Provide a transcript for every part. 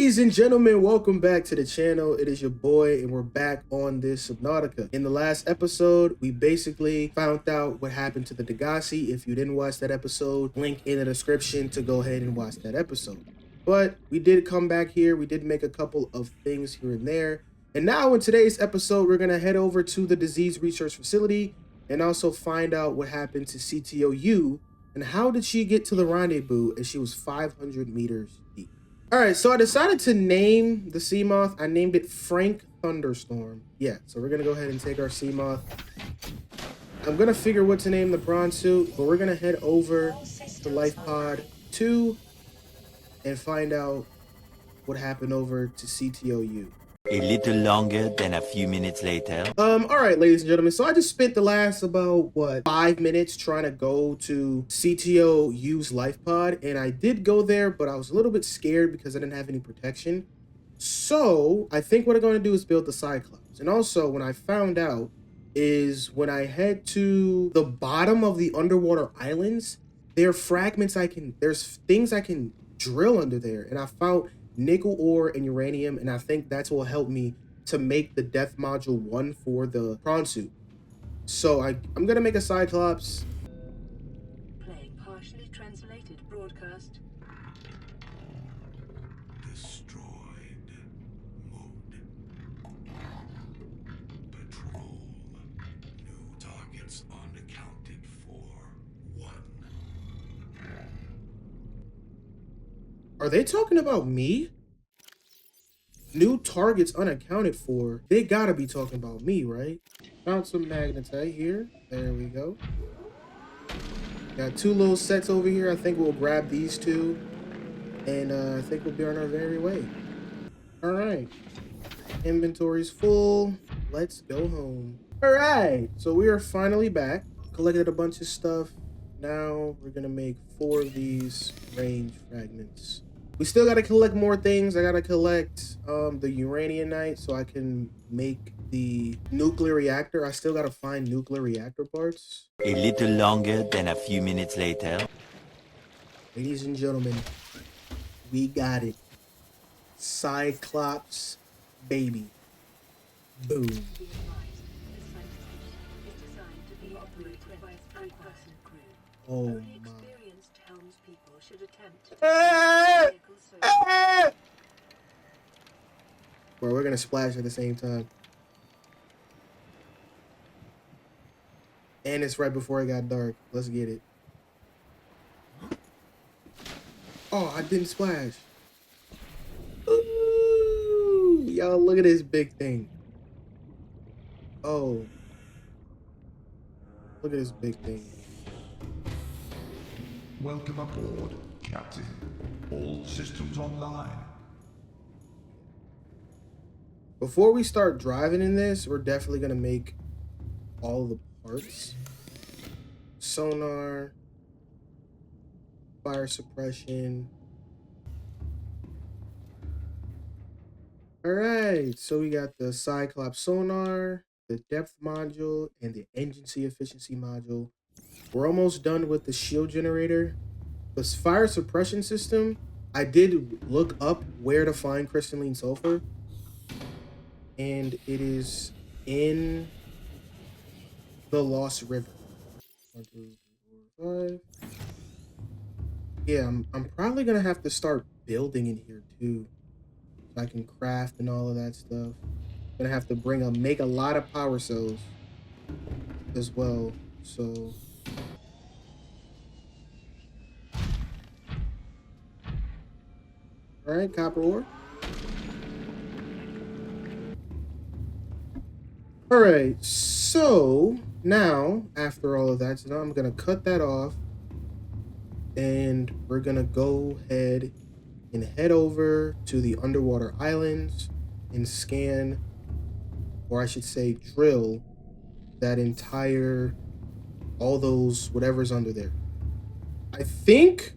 Ladies and gentlemen, welcome back to the channel. It is your boy, and we're back on this Subnautica. In the last episode, we basically found out what happened to the Degassi. If you didn't watch that episode, link in the description to go ahead and watch that episode. But we did come back here. We did make a couple of things here and there. And now in today's episode, we're going to head over to the disease research facility and also find out what happened to CTOU and how did she get to the rendezvous as she was 500 meters deep. All right, so I decided to name the Seamoth. I named it Frank Thunderstorm. Yeah, so we're gonna go ahead and take our Seamoth. I'm gonna figure what to name the prawn suit, but we're gonna head over to Life Pod 2 and find out what happened over to CTOU. A little longer than a few minutes later. All right, ladies and gentlemen. So I just spent the last about 5 minutes trying to go to CTOU's life pod, and I did go there, but I was a little bit scared because I didn't have any protection. So I think what I'm going to do is build the Cyclops. And also, when I found out is when I head to the bottom of the underwater islands, there are fragments there's things I can drill under there, and I found nickel ore and uranium, and I think that's what will help me to make the death module 1 for the prawn suit. So I'm gonna make a Cyclops. Playing partially translated broadcast. Destroyed mode. Patrol. New targets unaccounted for. 1. Are they talking about me? New targets unaccounted for. They gotta be talking about me, right? Found some magnetite here. There we go. Got 2 little sets over here. I think we'll grab these 2. And I think we'll be on our very way. All right. Inventory's full. Let's go home. All right. So we are finally back. Collected a bunch of stuff. Now we're gonna make 4 of these range fragments. We still gotta collect more things. I gotta collect the uraninite so I can make the nuclear reactor. I still gotta find nuclear reactor parts. A little longer than a few minutes later. Ladies and gentlemen, we got it. Cyclops, baby. Boom. Be advised, the site is designed to be operated by a 3-person crew. Oh Only my. experienced helmspeople should attempt to vehicle service. Bro, we're gonna splash at the same time. And it's right before it got dark. Let's get it. Oh, I didn't splash. Ooh, y'all, look at this big thing. Oh. Look at this big thing. Welcome aboard, Captain. All systems online. Before we start driving in this, we're definitely gonna make all the parts. Sonar, fire suppression. All right, so we got the Cyclops sonar, the depth module, and the engine efficiency module. We're almost done with the shield generator. The fire suppression system, I did look up where to find crystalline sulfur, and it is in the Lost River. 1, 2, 3, 4, 5. Yeah, I'm probably gonna have to start building in here too, so I can craft and all of that stuff. Gonna have to make a lot of power cells as well. So all right, copper ore. All right, so now after all of that, so now I'm gonna cut that off, and we're gonna go ahead and head over to the underwater islands and scan, or I should say drill, that entire, all those, whatever's under there. I think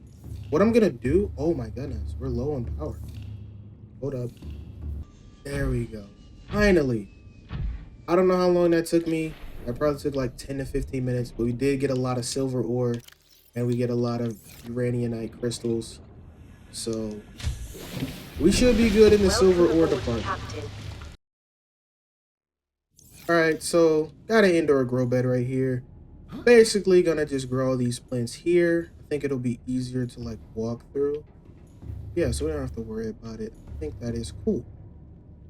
what I'm gonna do, oh my goodness, we're low on power. Hold up. There we go. Finally. I don't know how long that took me. That probably took like 10 to 15 minutes, but we did get a lot of silver ore and we get a lot of uraninite crystals. So We should be good in the Welcome silver ore aboard, department. Captain. Alright, so got an indoor grow bed right here. Basically gonna just grow these plants here. I think it'll be easier to like walk through. Yeah, so we don't have to worry about it. I think that is cool.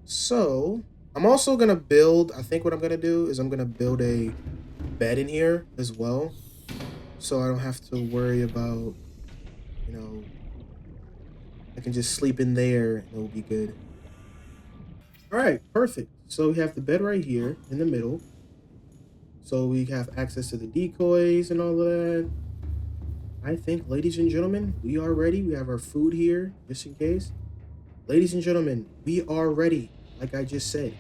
So I'm also gonna build, I think what I'm gonna do is I'm gonna build a bed in here as well. So I don't have to worry about, you know, I can just sleep in there and it'll be good. Alright, perfect. So we have the bed right here in the middle. So we have access to the decoys and all of that. I think, ladies and gentlemen, we are ready. We have our food here, just in case. Ladies and gentlemen, we are ready, like I just said,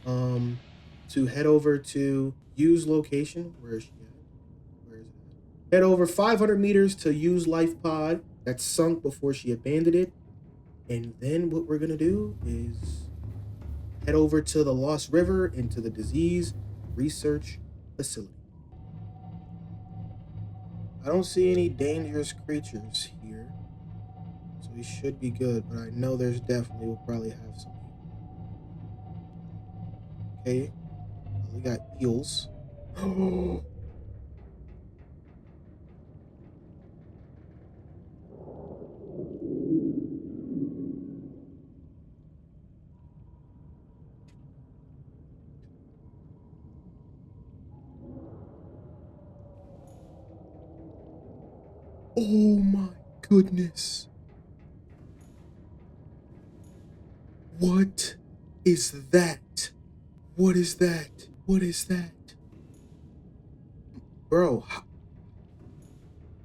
to head over to use location. Where is she at? Where is it? Head over 500 meters to use life pod that sunk before she abandoned it. And then what we're going to do is head over to the Lost River into the disease research facility. I don't see any dangerous creatures here, so we should be good, but I know there's definitely, we'll probably have some here. Okay, we got eels. Oh my goodness. What is that? What is that? What is that? Bro,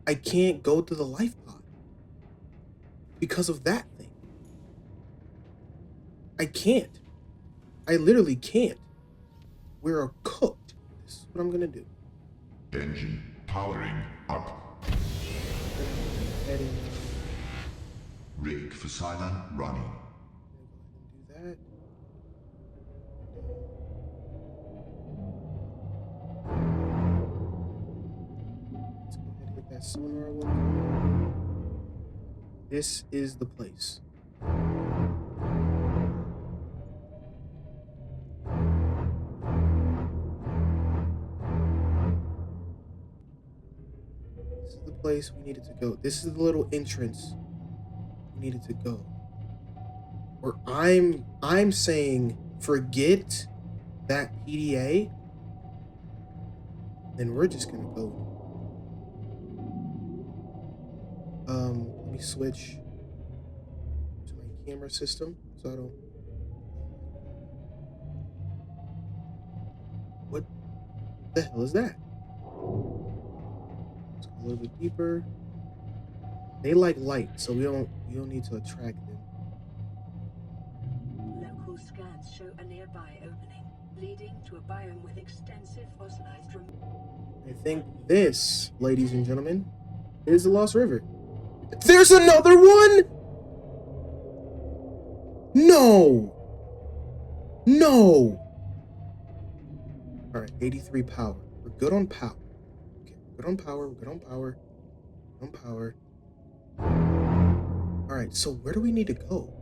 I can't go to the life pod because of that thing. I can't. I literally can't. We're cooked. This is what I'm gonna do. Engine powering up. Head in, Rig for silent running. do that. Let's go ahead and hit that sonar one. This is the place. This is the place we needed to go. This is the little entrance we needed to go. Or I'm saying forget that PDA. Then we're just gonna go. Let me switch to my camera system so I don't. What the hell is that? Let's go a little bit deeper. They like light, so we don't need to attract them. Local scans show a nearby opening, leading to a biome with extensive fossilized I think this, ladies and gentlemen, is the Lost River. There's another one? No. No. All right, 83 power. We're good on power. Okay, we're good on power. We're good on power. On power. All right, so where do we need to go?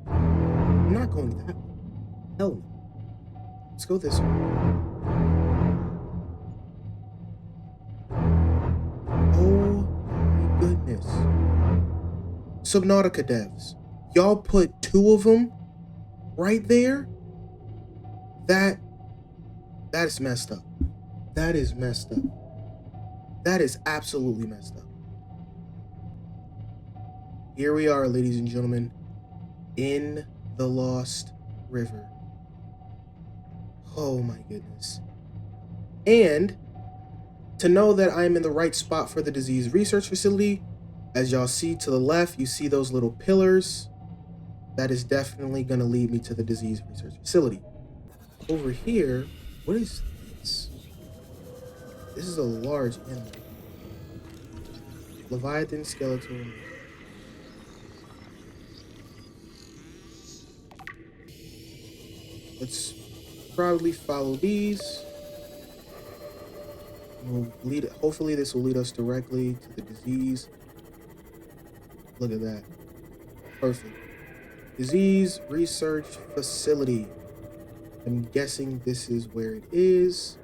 I'm not going that way. Hell no. Let's go this way. Oh my goodness. Subnautica devs, y'all put 2 of them right there? That is messed up. That is messed up. That is absolutely messed up. Here we are, ladies and gentlemen, in the Lost River. Oh my goodness. And to know that I'm in the right spot for the disease research facility, as y'all see to the left, you see those little pillars. That is definitely going to lead me to the disease research facility. Over here, what is this? This is a large animal. Leviathan skeleton. Let's probably follow these. We'll lead. Hopefully, this will lead us directly to the disease. Look at that. Perfect. Disease research facility. I'm guessing this is where it is.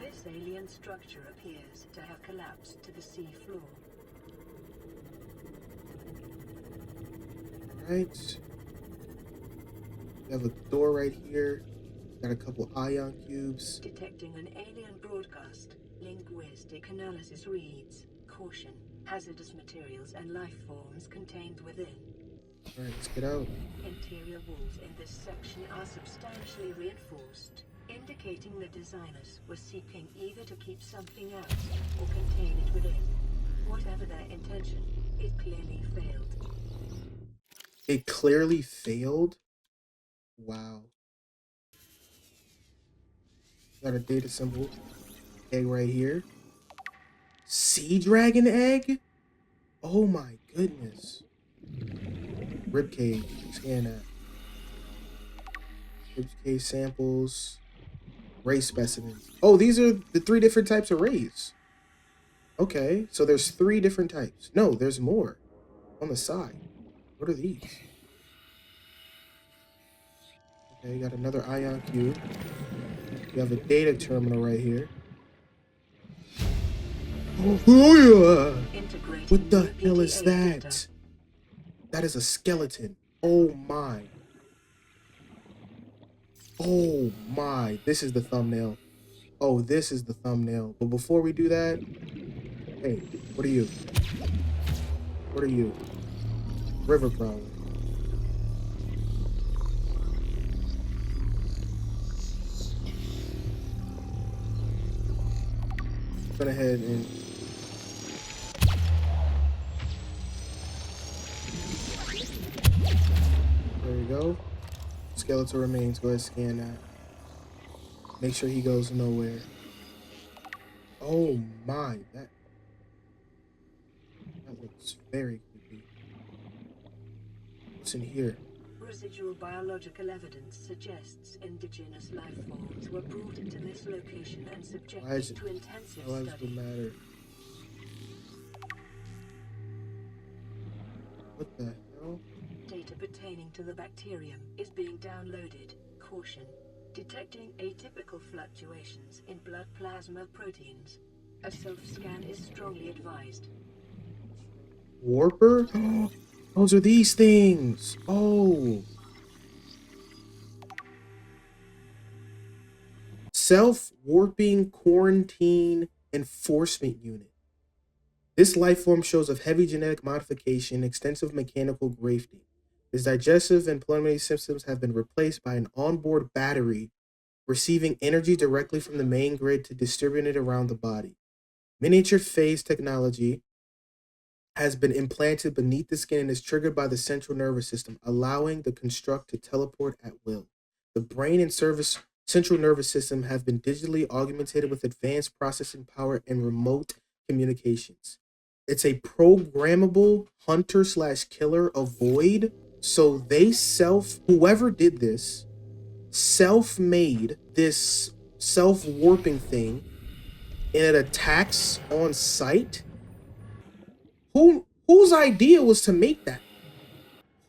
This alien structure appears to have collapsed to the sea floor. Right. We have a door right here. Got a couple ion cubes. Detecting an alien broadcast. Linguistic analysis reads, caution, hazardous materials and life forms contained within. Alright, let's get out. Interior walls in this section are substantially reinforced, indicating the designers were seeking either to keep something out or contain it within. Whatever their intention, it clearly failed. It clearly failed? Wow. Got a data symbol. Egg right here. Sea dragon egg? Oh my goodness. Ribcage. Scan that. Ribcage samples. Ray specimens. Oh, these are the 3 different types of rays. Okay, so there's 3 different types. No, there's more on the side. What are these? Okay, got another ion cube. We have a data terminal right here. Oh, yeah. What the hell is that? That is a skeleton. Oh my. Oh my. This is the thumbnail. Oh, this is the thumbnail. But before we do that, hey, what are you? What are you? River prowler. Went ahead and there we go. Skeletal remains. Go ahead and scan that. Make sure he goes nowhere. Oh my, that looks very creepy. What's in here? Residual biological evidence suggests indigenous life forms were brought into this location and subjected to intensive Why does it study. matter? What the hell? Data pertaining to the bacterium is being downloaded. Caution. Detecting atypical fluctuations in blood plasma proteins. A self-scan is strongly advised. Warper? Those are these things. Oh. Self-warping quarantine enforcement unit. This life form shows of heavy genetic modification, extensive mechanical grafting. His digestive and pulmonary systems have been replaced by an onboard battery, receiving energy directly from the main grid to distribute it around the body. Miniature phase technology has been implanted beneath the skin and is triggered by the central nervous system, allowing the construct to teleport at will. The brain and central nervous system have been digitally augmented with advanced processing power and remote communications. It's a programmable hunter/killer avoid. So they whoever did this, self-made this self-warping thing, and it attacks on sight. Whose idea was to make that?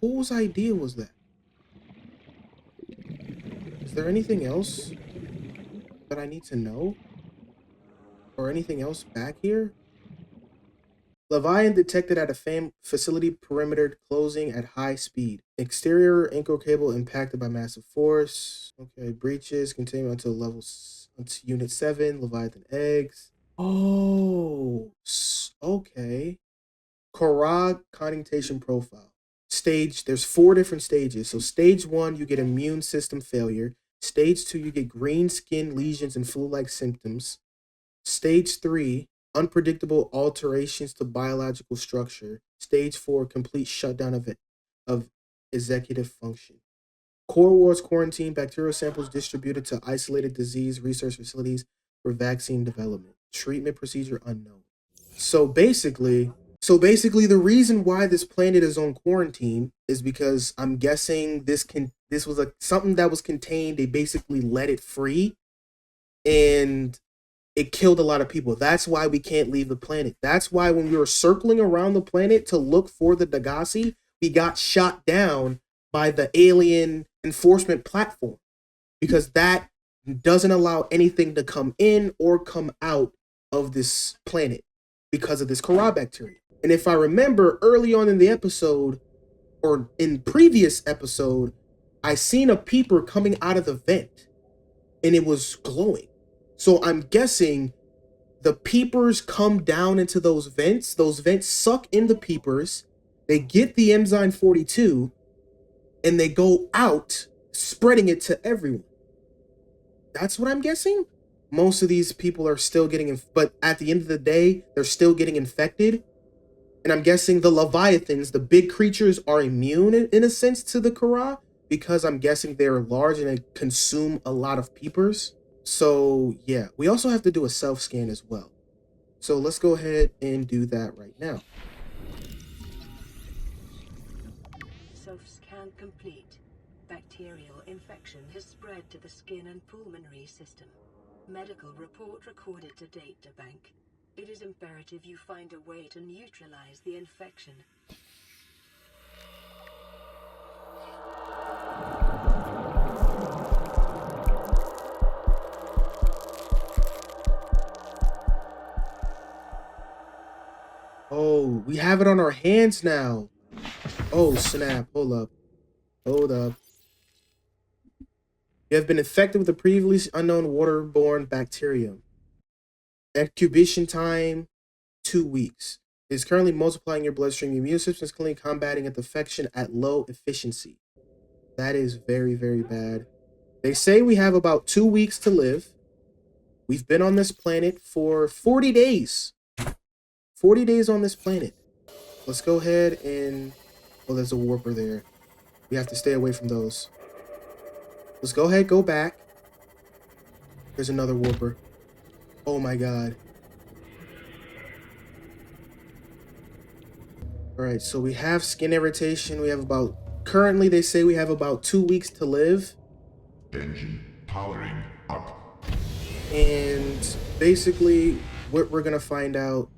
Whose idea was that? Is there anything else that I need to know? Or anything else back here? Leviathan detected at a facility perimeter closing at high speed. Exterior anchor cable impacted by massive force. Okay, breaches continue until until Unit 7. Leviathan eggs. Oh, okay. Kharaa connotation profile. There's 4 different stages. So stage 1, you get immune system failure. Stage 2, you get green skin lesions and flu-like symptoms. Stage 3, unpredictable alterations to biological structure. Stage 4, complete shutdown of executive function. Core Wars quarantine, bacterial samples distributed to isolated disease research facilities for vaccine development. Treatment procedure unknown. So basically, the reason why this planet is on quarantine is because I'm guessing this was something that was contained. They basically let it free, and it killed a lot of people. That's why we can't leave the planet. That's why when we were circling around the planet to look for the Degasi, he got shot down by the alien enforcement platform, because that doesn't allow anything to come in or come out of this planet because of this Kharaa bacteria. And if I remember early on in the episode, or in previous episode, I seen a peeper coming out of the vent and it was glowing. So I'm guessing the peepers come down into those vents suck in the peepers, they get the enzyme 42, and they go out, spreading it to everyone. That's what I'm guessing. Most of these people are still getting, but at the end of the day, they're still getting infected. And I'm guessing the Leviathans, the big creatures, are immune in a sense to the Kharaa, because I'm guessing they're large and they consume a lot of peepers. So yeah, we also have to do a self-scan as well. So let's go ahead and do that right now. Self-scan complete. Bacterial infection has spread to the skin and pulmonary system. Medical report recorded to data bank. It is imperative you find a way to neutralize the infection. Oh, we have it on our hands now. Oh, snap. Hold up. Hold up. You have been infected with a previously unknown waterborne bacterium. Incubation time, 2 weeks. It is currently multiplying your bloodstream. Your immune system is currently combating its infection at low efficiency. That is very, very bad. They say we have about 2 weeks to live. We've been on this planet for 40 days. 40 days on this planet. Let's go ahead and... Oh, there's a warper there. We have to stay away from those. Let's go ahead, go back. There's another warper. Oh my god. Alright, so we have skin irritation. We have about... Currently, they say we have about 2 weeks to live. Engine powering up. And basically, what we're going to find out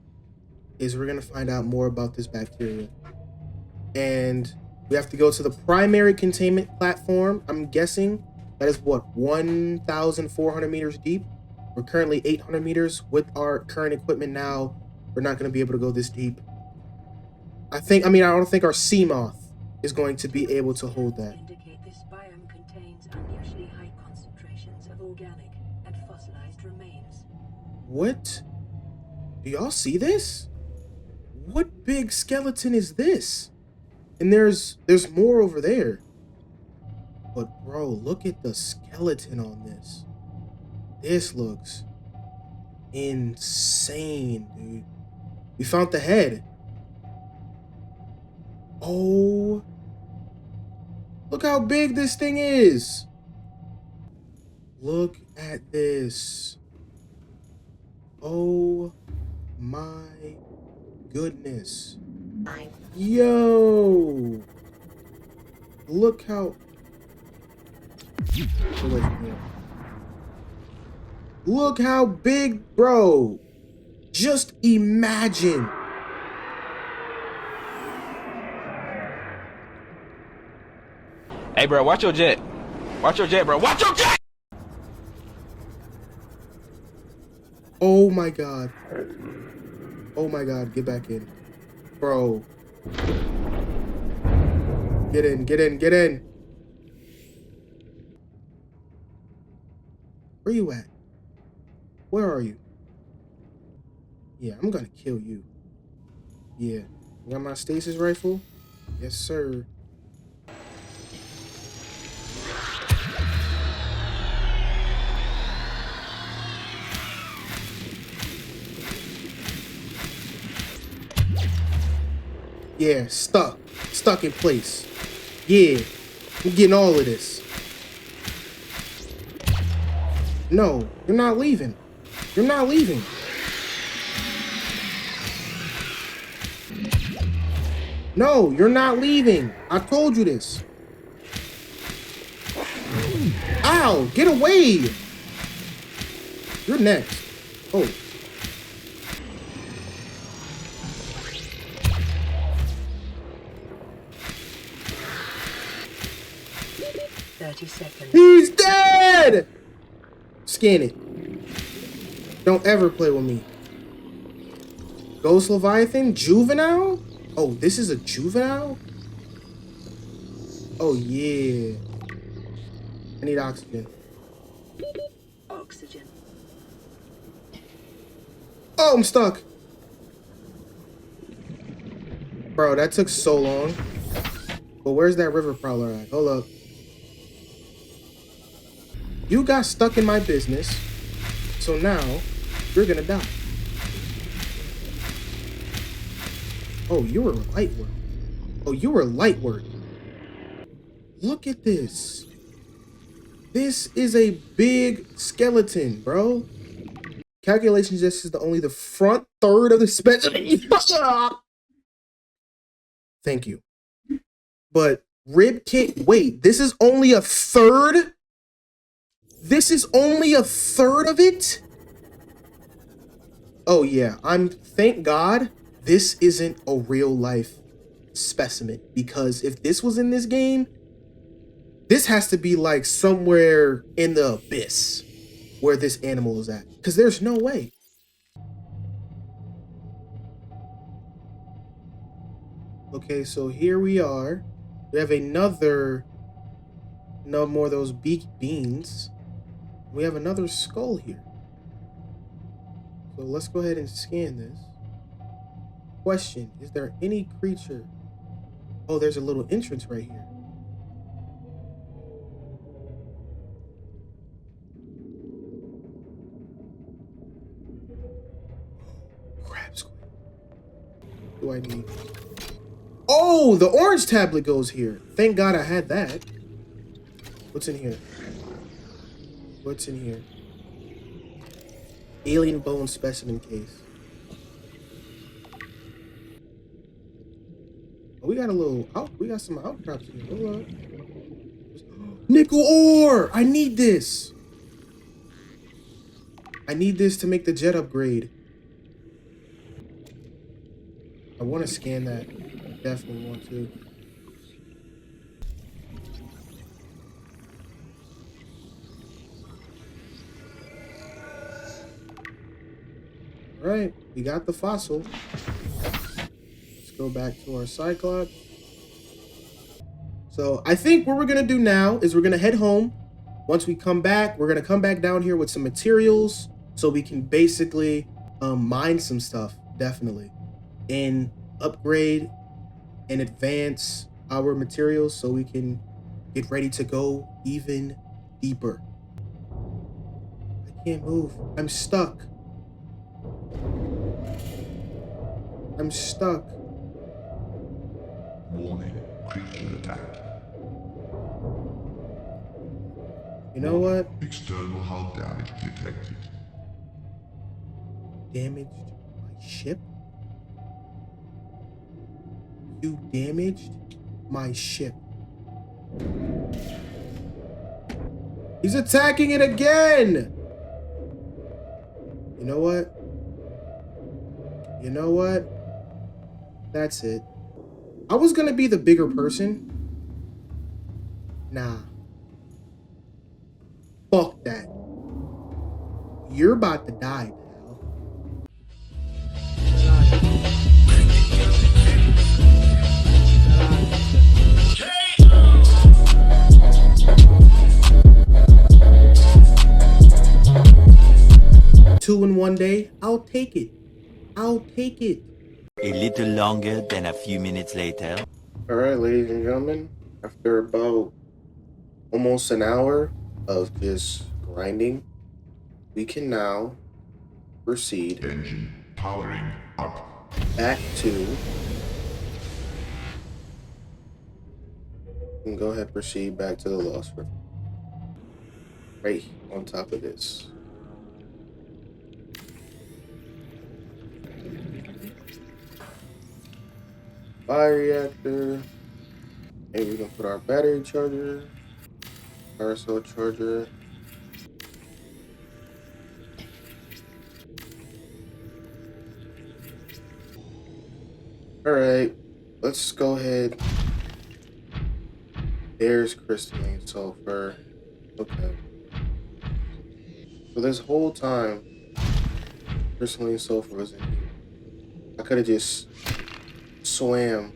is we're going to find out more about this bacteria. And we have to go to the primary containment platform. I'm guessing that is what, 1,400 meters deep? We're currently 800 meters. With our current equipment now, we're not going to be able to go this deep. I don't think our sea moth is going to be able to hold that. Indicate this biome contains unusually high concentrations of organic and fossilized remains. What? Do y'all see this? What big skeleton is this? And there's more over there. But bro, look at the skeleton on this. This looks insane, dude. We found the head. Oh, look how big this thing is. Look at this. Oh my goodness. Yo, look how... Look how big, bro. Just imagine. Hey, bro, watch your jet. Watch your jet, bro. Watch your jet! Oh my god. Oh my god, get back in. Bro. Get in, get in, get in. Where you at? Where are you? Yeah, I'm gonna kill you. Yeah. You got my stasis rifle? Yes, sir. Yeah, stuck. Stuck in place. Yeah, I'm getting all of this. No, you're not leaving. You're not leaving. No, you're not leaving. I told you this. Ow, get away. You're next. Oh. 30 seconds. He's dead! Scan it. Don't ever play with me. Ghost Leviathan? Juvenile? Oh, this is a juvenile? Oh, yeah. I need oxygen. Oxygen. Oh, I'm stuck. Bro, that took so long. But where's that river prowler at? Hold up. You got stuck in my business. So now, you're gonna die. Oh, you were light work. Oh, you were light work. Look at this. This is a big skeleton, bro. Calculations, this is only the front third of the specimen. Thank you. But rib kit, wait, this is only a third? This is only a third of it? Oh yeah, thank God this isn't a real life specimen, because if this was in this game, this has to be like somewhere in the abyss where this animal is at, because there's no way. Okay, so here we are. We have no more of those beaked beans. We have another skull here. So let's go ahead and scan this. Question, is there any creature? Oh, there's a little entrance right here. Crab squid. What do I need? Oh, the orange tablet goes here. Thank God I had that. What's in here? What's in here? Alien bone specimen case. Oh, we got a little we got some outcrops in here. Hold up. Nickel ore! I need this. I need this to make the jet upgrade. I want to scan that. I definitely want to. All right, we got the fossil. Let's go back to our Cyclops. So I think what we're gonna do now is we're gonna head home. Once we come back, we're gonna come back down here with some materials so we can basically mine some stuff, definitely, and upgrade and advance our materials so we can get ready to go even deeper. I can't move. I'm stuck. I'm stuck. Warning, creature attack. You know what? External hull damage detected. Damaged my ship? You damaged my ship. He's attacking it again! You know what? You know what? That's it. I was gonna be the bigger person. Nah. Fuck that. You're about to die, pal. 2 in 1 day, I'll take it. I'll take it. A little longer than a few minutes later. All right, ladies and gentlemen, after about almost an hour of just grinding, we can now proceed Engine powering up. back to, and go ahead, proceed back to the Lost River. Right on top of this. Fire reactor. Maybe we can put our battery charger, power cell charger. All right, let's go ahead There's crystalline sulfur. Okay. So this whole time, crystalline sulfur was in here. I could have just swam.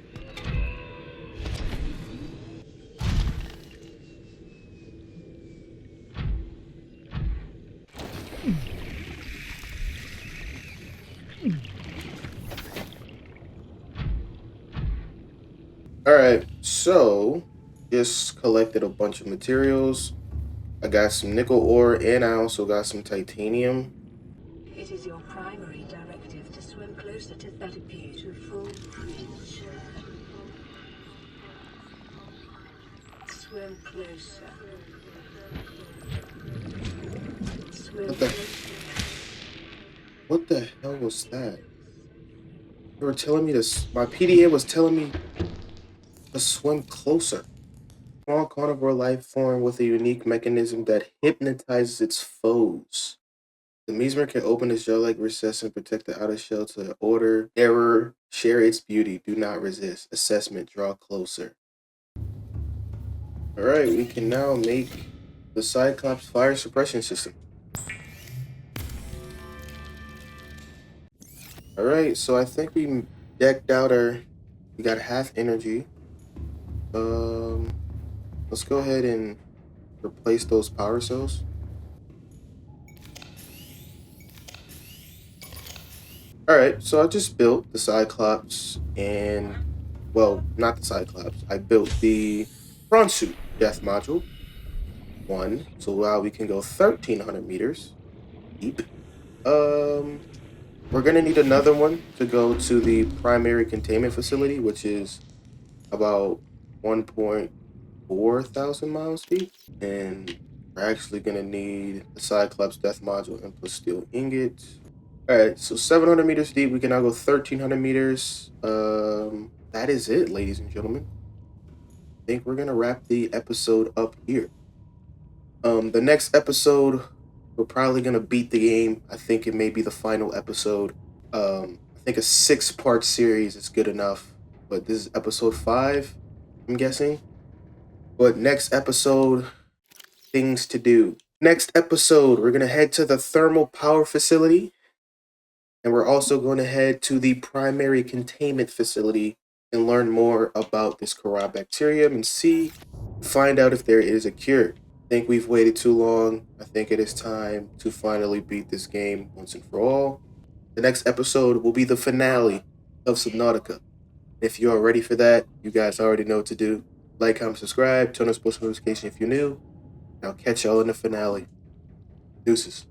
Alright, so just collected a bunch of materials. I got some nickel ore and I also got some titanium. It is your primary directive to swim closer to that beautiful creature. Swim closer. Swim What the closer. what the hell was that? They were telling me to. My PDA was telling me to swim closer. Small carnivore life form with a unique mechanism that hypnotizes its foes. The mesmer can open its jaw-like recess and protect the outer shell to order, error, share its beauty, do not resist. Assessment, draw closer. Alright, we can now make the Cyclops fire suppression system. Alright, so I think we decked out we got half energy. Let's go ahead and replace those power cells. Alright, so I just built the Cyclops and, well, not the Cyclops. I built the Prawn Suit Death Module. One, so now we can go 1,300 meters deep. We're gonna need another one to go to the primary containment facility, which is about 1.4 thousand miles deep. And we're actually gonna need the Cyclops Death Module and plus steel ingot. Alright, so 700 meters deep, we can now go 1,300 meters. That is it, ladies and gentlemen. I think we're gonna wrap the episode up here. The next episode, we're probably gonna beat the game. I think it may be the final episode. I think a 6-part series is good enough, but this is episode 5, I'm guessing. But next episode, things to do. Next episode, we're gonna head to the thermal power facility, and we're also going to head to the primary containment facility and learn more about this Kharaa bacterium and find out if there is a cure. I think we've waited too long. I think it is time to finally beat this game once and for all. The next episode will be the finale of Subnautica. If you are ready for that, you guys already know what to do. Like, comment, subscribe, turn on post notification if you're new. I'll catch y'all in the finale. Deuces.